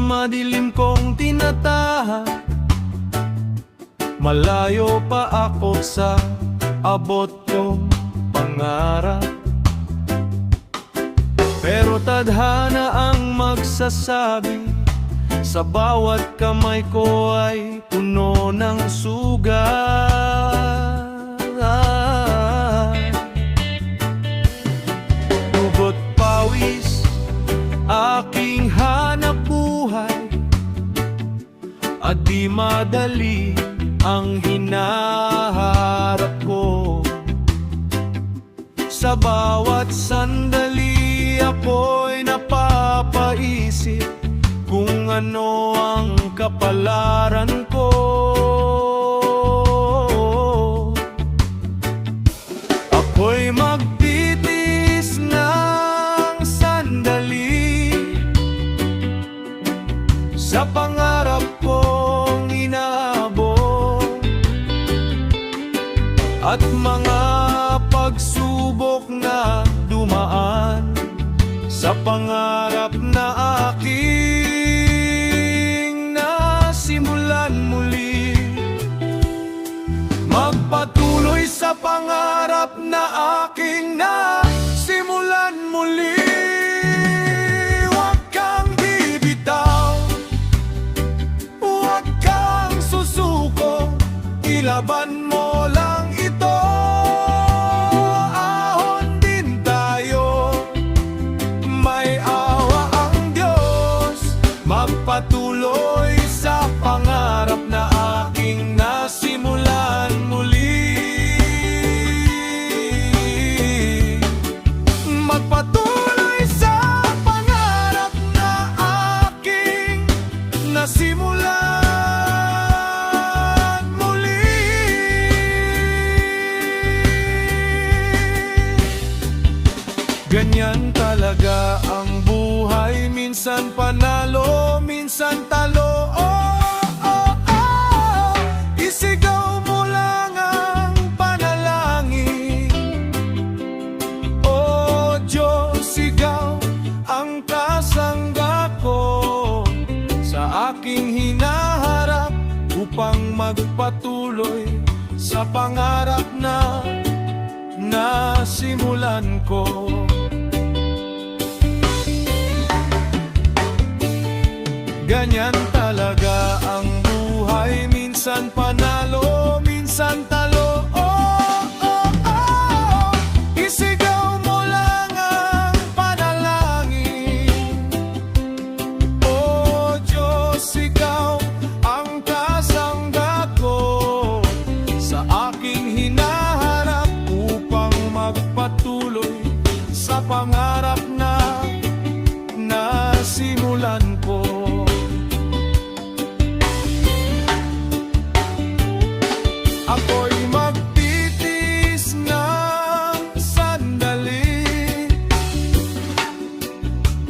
madilim kong tinatahan, malayo pa ako sa abot kong pangarap. Pero tadhana ang magsasabi, sa bawat kamay ko ay puno ng sugat. Dugot pawis, aking hanap buhay, at di madali ang hinaharap ko. Sa bawat sandali ako'y napapaisip kung ano ang kapalaran ko. Ako'y magtitiis ng sandali sa pangarap kong inaabot, at mga pagsubok na dumaan sa pangarap na aking nasimulan muli. Magpatuloy sa pangarap na aking nasimulan muli. Huwag kang bibitaw, huwag kang susuko, ilaban mo lang ito. Ahon din tayo, may awa ang Diyos. Magpatuloy sa pangarap na aking nasimulan muli. Magpatuloy sa pangarap na aking nasimulan muli. Ganyan talaga ang buhay, minsan panalo, minsan talo. Isigaw mo lang ang panalangin. O Diyos, sigaw ang kasangga ko sa aking hinaharap, upang magpatuloy sa pangarap na nasimulan ko. Ganyan talaga ang buhay, minsan panalo, minsan talo. Isigaw mo lang ang panalangin. O Diyos, ikaw ang kasangga ko sa aking hinaharap, upang magpatuloy sa pangarap na nasimulan ko. Ako'y magtitiis ng sandali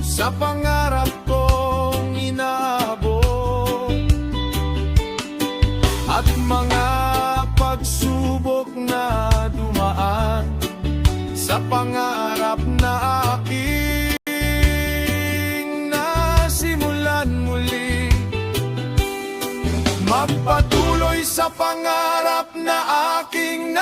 sa pangarap kong inaabot, at mga pagsubok na dumaan sa pangarap na aking nasimulan muli. Magpatuloy sa pangarap na aking